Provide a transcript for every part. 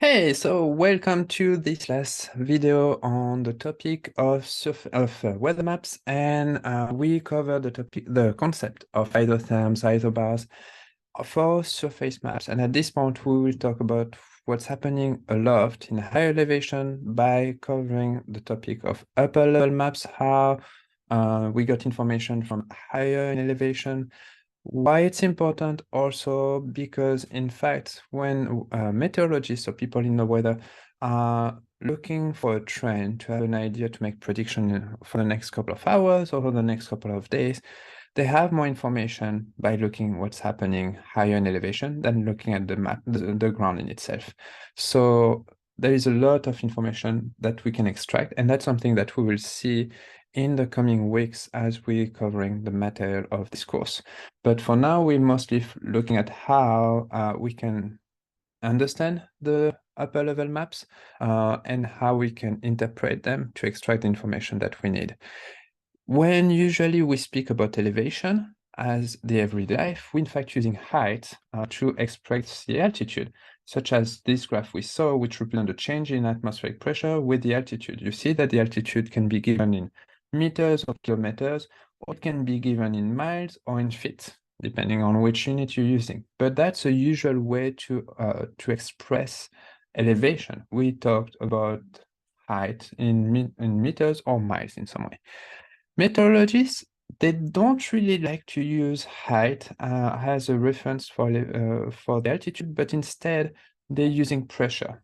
Hey, so welcome to this last video on the topic of weather maps, and we cover the concept of isotherms, isobars for surface maps. And at this point, we will talk about what's happening aloft in higher elevation by covering the topic of upper level maps, how we got information from higher in elevation, why it's important also because, in fact, when meteorologists or people in the weather are looking for a trend to have an idea to make prediction for the next couple of hours or for the next couple of days, they have more information by looking what's happening higher in elevation than looking at the map, the ground in itself. So there is a lot of information that we can extract, and that's something that we will see in the coming weeks as we're covering the material of this course. But for now, we're mostly looking at how we can understand the upper level maps and how we can interpret them to extract the information that we need. When usually we speak about elevation as the everyday life, we're in fact using height to express the altitude, such as this graph we saw, which represents the change in atmospheric pressure with the altitude. You see that the altitude can be given in meters or kilometers, or it can be given in miles or in feet, depending on which unit you're using. But that's a usual way to express elevation. We talked about height in meters or miles in some way. Meteorologists, they don't really like to use height as a reference for the altitude, but instead they're using pressure.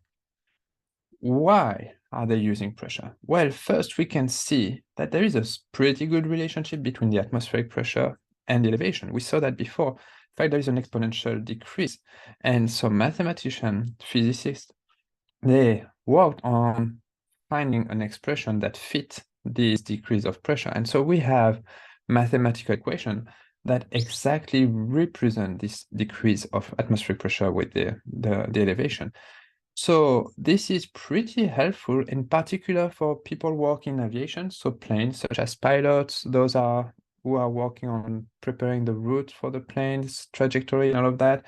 Why are they using pressure? Well, first we can see that there is a pretty good relationship between the atmospheric pressure and the elevation. We saw that before. In fact, there is an exponential decrease. And some mathematicians, physicists, they worked on finding an expression that fit this decrease of pressure. And so we have mathematical equation that exactly represent this decrease of atmospheric pressure with the elevation. So this is pretty helpful, in particular for people working in aviation, so planes such as pilots, those are who are working on preparing the route for the plane's trajectory and all of that.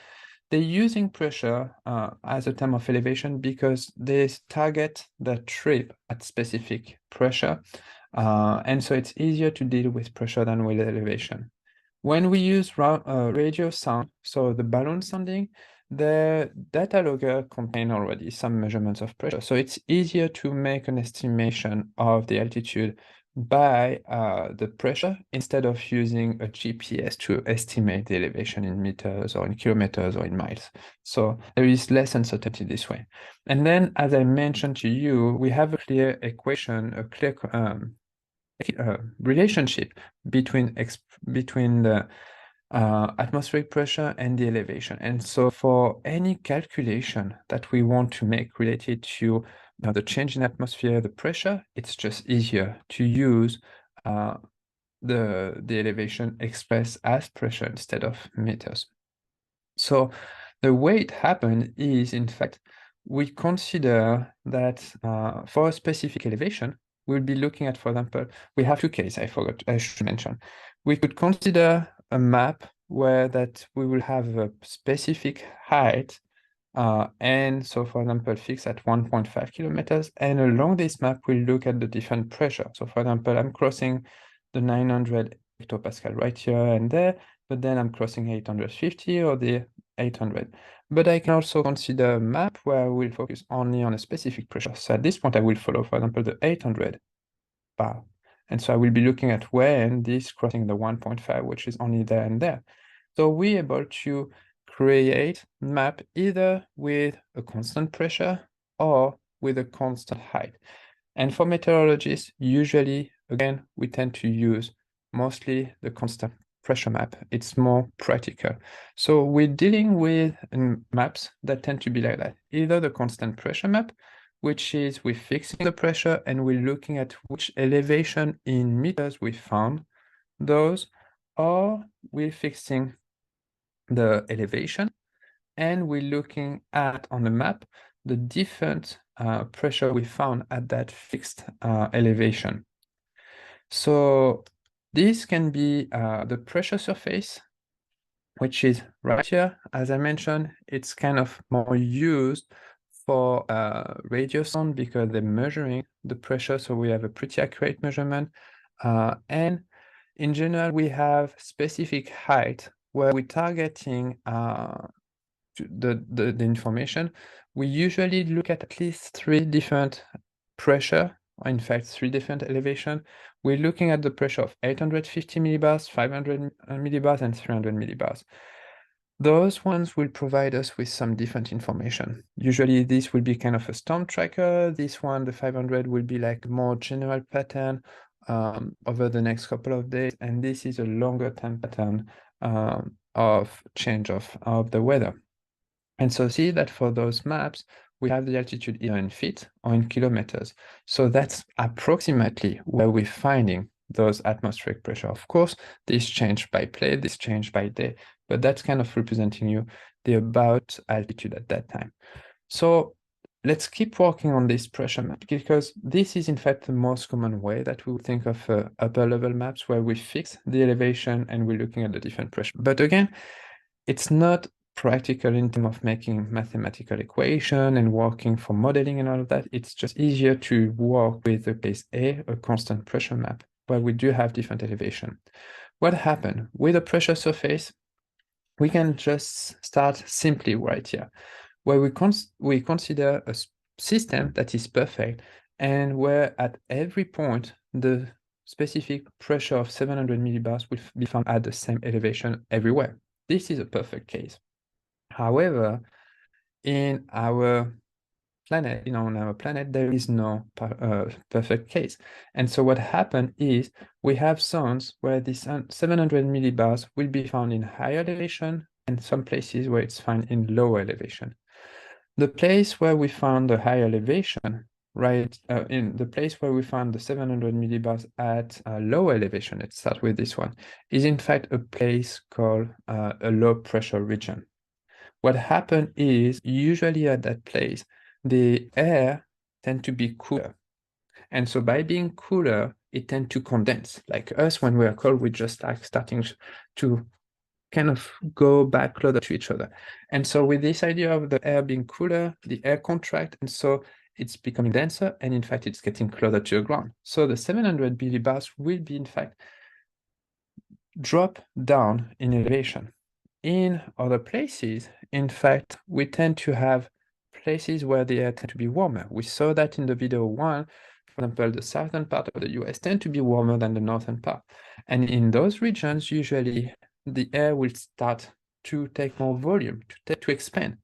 They're using pressure as a term of elevation because they target the trip at specific pressure. And so it's easier to deal with pressure than with elevation. When we use radio sound, so the balloon sounding, the data logger contain already some measurements of pressure. So it's easier to make an estimation of the altitude by the pressure instead of using a GPS to estimate the elevation in meters or in kilometers or in miles. So there is less uncertainty this way. And then, as I mentioned to you, we have a clear equation, a clear relationship between the atmospheric pressure and the elevation. And so for any calculation that we want to make related to the change in atmosphere, the pressure, it's just easier to use the elevation expressed as pressure instead of meters. So the way it happened is, in fact, we consider that for a specific elevation, we'll be looking at, for example, we have two cases, I should mention. We could consider a map where that we will have a specific height, and so, for example, fixed at 1.5 kilometers, and along this map, we'll look at the different pressure. So, for example, I'm crossing the 900 hectopascal right here and there, but then I'm crossing 850 or the 800. But I can also consider a map where I will focus only on a specific pressure. So at this point, I will follow, for example, the 800 bar. And so I will be looking at when this crossing the 1.5, which is only there and there. So we're able to create map either with a constant pressure or with a constant height. And for meteorologists, usually, again, we tend to use mostly the constant pressure map. It's more practical. So we're dealing with maps that tend to be like that. Either the constant pressure map, which is we're fixing the pressure and we're looking at which elevation in meters we found those, or we're fixing the elevation and we're looking at on the map the different pressure we found at that fixed elevation. So this can be the pressure surface which is right here. As I mentioned, it's kind of more used for radio sound because they're measuring the pressure, so we have a pretty accurate measurement. And in general, we have specific height where we're targeting the information. We usually look at least 3 different pressure, or in fact 3 different elevation. We're looking at the pressure of 850 millibars, 500 millibars, and 300 millibars. Those ones will provide us with some different information. Usually this will be kind of a storm tracker. This one, the 500, will be like more general pattern over the next couple of days. And this is a longer time pattern of change of the weather. And so see that for those maps, we have the altitude either in feet or in kilometers. So that's approximately where we're finding those atmospheric pressure. Of course, this change by plate, this change by day, but that's kind of representing you the about altitude at that time. So let's keep working on this pressure map because this is in fact the most common way that we would think of upper level maps where we fix the elevation and we're looking at the different pressure. But again, it's not practical in terms of making mathematical equation and working for modeling and all of that. It's just easier to work with the case A, a constant pressure map, where we do have different elevation. What happened with a pressure surface? We can just start simply right here, where we consider a system that is perfect and where at every point the specific pressure of 700 millibars will be found at the same elevation everywhere. This is a perfect case. However, in our planet, on our planet, there is no perfect case. And so what happened is we have zones where this 700 millibars will be found in higher elevation and some places where it's found in lower elevation. The place where we found the higher elevation, right, in the place where we found the 700 millibars at lower elevation, let's start with this one, is in fact a place called a low pressure region. What happened is usually at that place, the air tend to be cooler. And so by being cooler, it tend to condense. Like us, when we're cold, we just like starting to kind of go back closer to each other. And so with this idea of the air being cooler, the air contract, and so it's becoming denser, and in fact, it's getting closer to the ground. So the 700 millibars will be, in fact, drop down in elevation. In other places, in fact, we tend to have places where the air tend to be warmer. We saw that in the video 1. For example, the southern part of the US tend to be warmer than the northern part. And in those regions, usually the air will start to take more volume, to expand.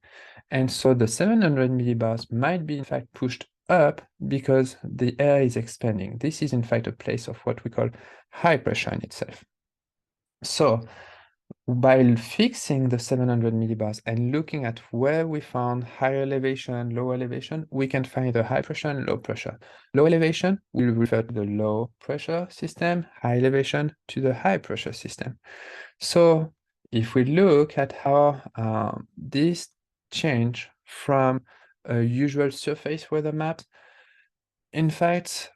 And so the 700 millibars might be in fact pushed up because the air is expanding. This is in fact a place of what we call high pressure in itself. So by fixing the 700 millibars and looking at where we found higher elevation, lower elevation, we can find the high pressure and low pressure. Low elevation will refer to the low pressure system, high elevation to the high pressure system. So if we look at how this change from a usual surface weather map, in fact,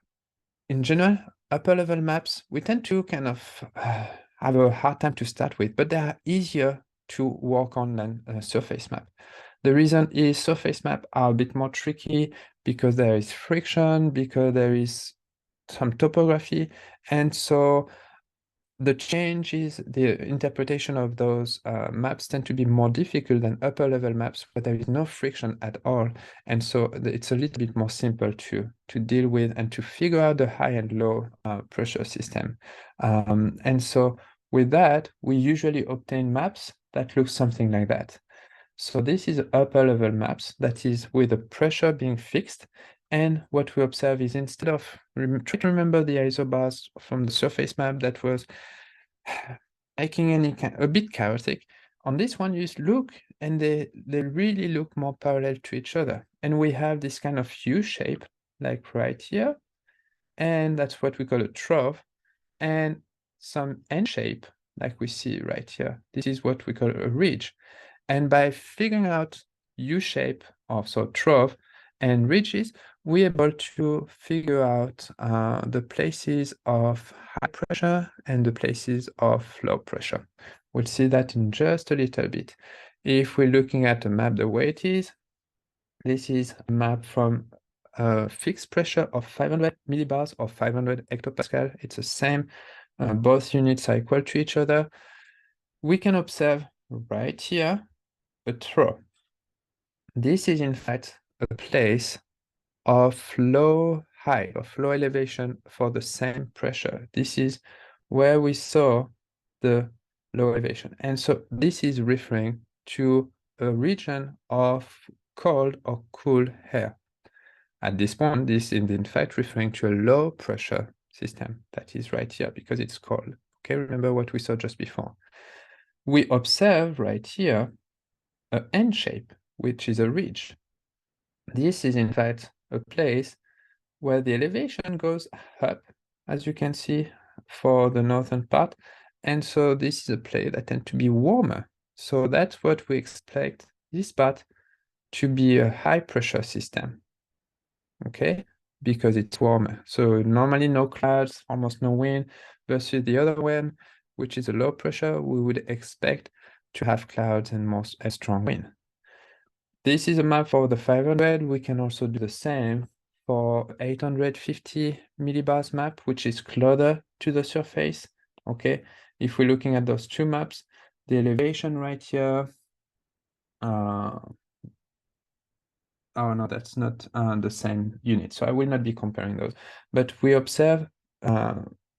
in general, upper level maps, we tend to kind of have a hard time to start with, but they are easier to work on than a surface map. The reason is surface maps are a bit more tricky because there is friction, because there is some topography. And so the changes, the interpretation of those maps tend to be more difficult than upper level maps, but there is no friction at all. And so it's a little bit more simple to deal with and to figure out the high and low pressure system. And so with that, we usually obtain maps that look something like that. So this is upper level maps that is with the pressure being fixed. And what we observe is instead of, try to remember the isobars from the surface map that was making any kind, a bit chaotic. On this one, you just look and they really look more parallel to each other. And we have this kind of U shape, like right here. And that's what we call a trough. And some N shape, like we see right here. This is what we call a ridge. And by figuring out U shape, or so trough, and ridges, we're able to figure out the places of high pressure and the places of low pressure. We'll see that in just a little bit. If we're looking at a map the way it is, this is a map from a fixed pressure of 500 millibars or 500 hectopascal. It's the same. Both units are equal to each other. We can observe right here a throw. This is in fact a place of low elevation for the same pressure. This is where we saw the low elevation. And so this is referring to a region of cold or cool air. At this point, this is in fact referring to a low pressure system that is right here because it's cold. Okay, remember what we saw just before. We observe right here a N shape, which is a ridge. This is in fact a place where the elevation goes up, as you can see for the northern part. And so this is a place that tends to be warmer. So that's what we expect this part to be a high pressure system, okay? Because it's warmer. So normally no clouds, almost no wind, versus the other one, which is a low pressure, we would expect to have clouds and more a strong wind. This is a map for the 500. We can also do the same for 850 millibars map, which is closer to the surface, okay? If we're looking at those two maps, the elevation right here, oh no, that's not the same unit, so I will not be comparing those. But we observe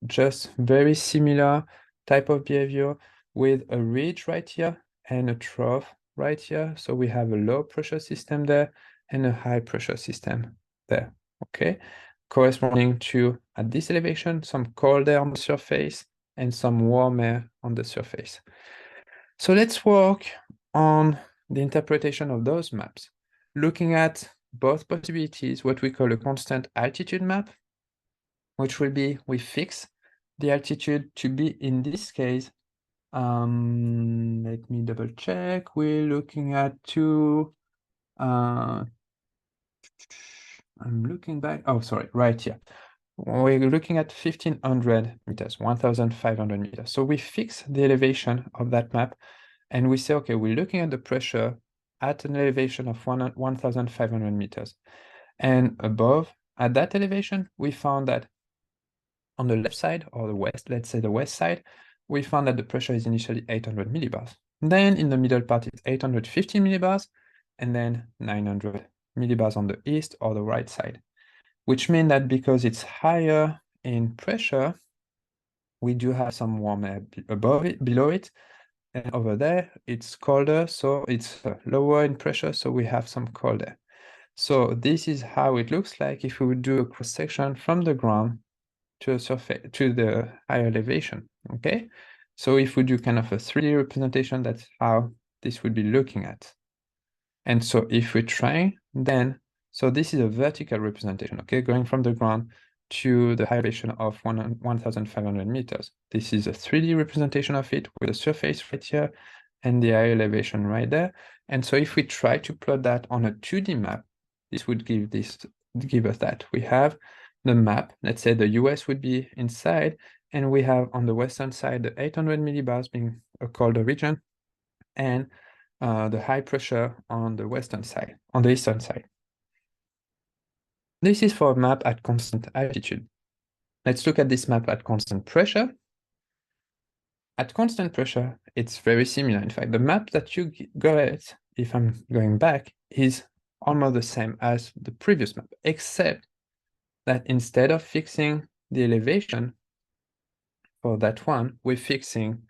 just very similar type of behavior with a ridge right here and a trough right here. So we have a low pressure system there and a high pressure system there, okay? Corresponding to, at this elevation, some cold air on the surface and some warm air on the surface. So let's work on the interpretation of those maps, looking at both possibilities, what we call a constant altitude map, which will be we fix the altitude to be, in this case, let me double check. We're looking at two, I'm looking back. Oh, sorry, right here. We're looking at 1500 meters, 1500 meters. So we fix the elevation of that map and we say, okay, we're looking at the pressure at an elevation of 1500 meters. And above, at that elevation, we found that on the left side or the west, let's say the west side, we found that the pressure is initially 800 millibars. Then in the middle part, it's 850 millibars, and then 900 millibars on the east or the right side, which means that because it's higher in pressure, we do have some warm air above it, below it, and over there, it's colder, so it's lower in pressure, so we have some cold air. So this is how it looks like if we would do a cross-section from the ground to a surface, to the higher elevation, okay? So if we do kind of a 3D representation, that's how this would be looking at. And so if we try, then, so this is a vertical representation, okay? Going from the ground to the high elevation of 1,500 meters. This is a 3D representation of it with a surface right here and the high elevation right there. And so if we try to plot that on a 2D map, this would give us that. We have the map, let's say the US would be inside, and we have on the western side the 800 millibars being a colder region, and the high pressure on the western side, on the eastern side. This is for a map at constant altitude. Let's look at this map at constant pressure. At constant pressure, it's very similar. In fact, the map that you got, if I'm going back, is almost the same as the previous map, except that instead of fixing the elevation for that one, we're fixing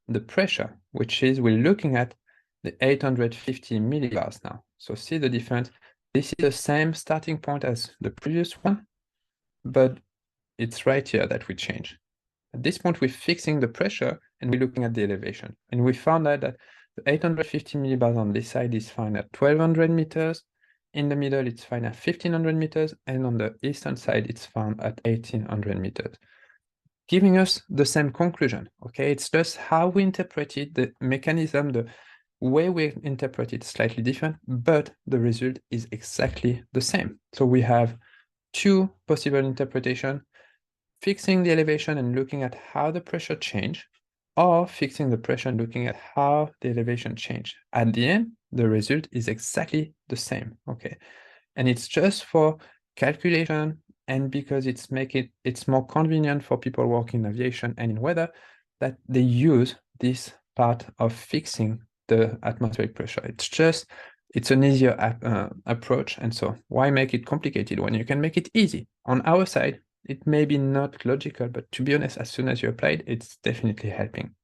the pressure, which is we're looking at the 850 millibars now. So see the difference. This is the same starting point as the previous one, but it's right here that we change. At this point, we're fixing the pressure and we're looking at the elevation. And we found out that the 850 millibars on this side is found at 1200 meters. In the middle, it's found at 1500 meters. And on the eastern side, it's found at 1800 meters. Giving us the same conclusion, okay? It's just how we interpret it, the mechanism, the way we interpret it is slightly different, but the result is exactly the same. So we have two possible interpretations, fixing the elevation and looking at how the pressure change, or fixing the pressure and looking at how the elevation change. At the end, the result is exactly the same, okay? And it's just for calculation and because it's more convenient for people working in aviation and in weather that they use this part of fixing the atmospheric pressure. It's an easier approach. And so why make it complicated when you can make it easy? On our side, it may be not logical, but to be honest, as soon as you apply it, it's definitely helping.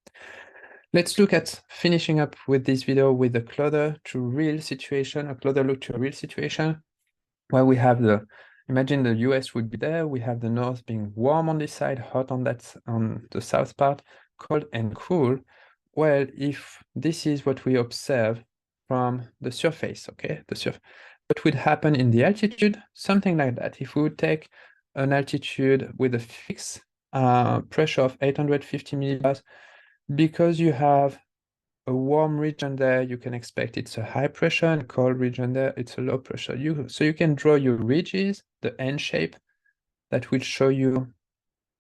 Let's look at finishing up with this video with a closer to real situation, a closer look to a real situation where we have imagine the US would be there, we have the north being warm on this side, hot on the south part, cold and cool. Well, if this is what we observe from the surface, okay, what would happen in the altitude? Something like that. If we would take an altitude with a fixed pressure of 850 millibars, because you have a warm region there, you can expect it's a high pressure, and cold region there, it's a low pressure. So you can draw your ridges, the N shape, that will show you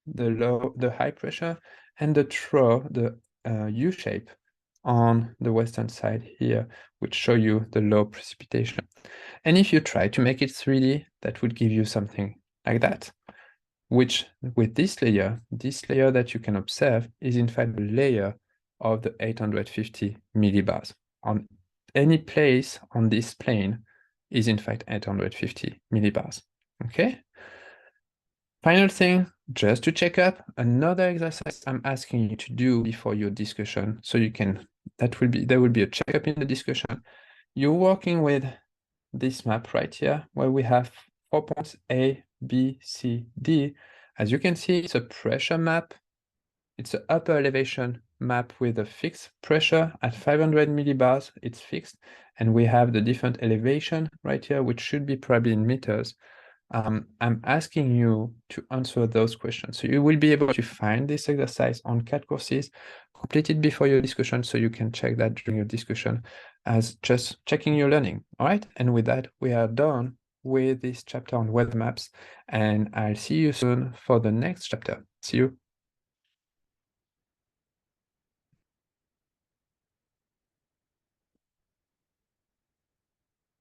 the high pressure, and the U shape on the western side here, which show you the low precipitation. And if you try to make it 3D, that would give you something like that, which with this layer that you can observe is in fact the layer of the 850 millibars. On any place on this plane is in fact 850 millibars, okay? Final thing, just to check up, another exercise I'm asking you to do before your discussion, so you can, there will be a checkup in the discussion. You're working with this map right here, where we have 4 points A, B, C, D. As you can see, it's a pressure map. It's an upper elevation map with a fixed pressure at 500 millibars, it's fixed. And we have the different elevation right here, which should be probably in meters. I'm asking you to answer those questions. So you will be able to find this exercise on CAT courses, complete it before your discussion so you can check that during your discussion as just checking your learning. All right. And with that, we are done with this chapter on weather maps, and I'll see you soon for the next chapter. See you.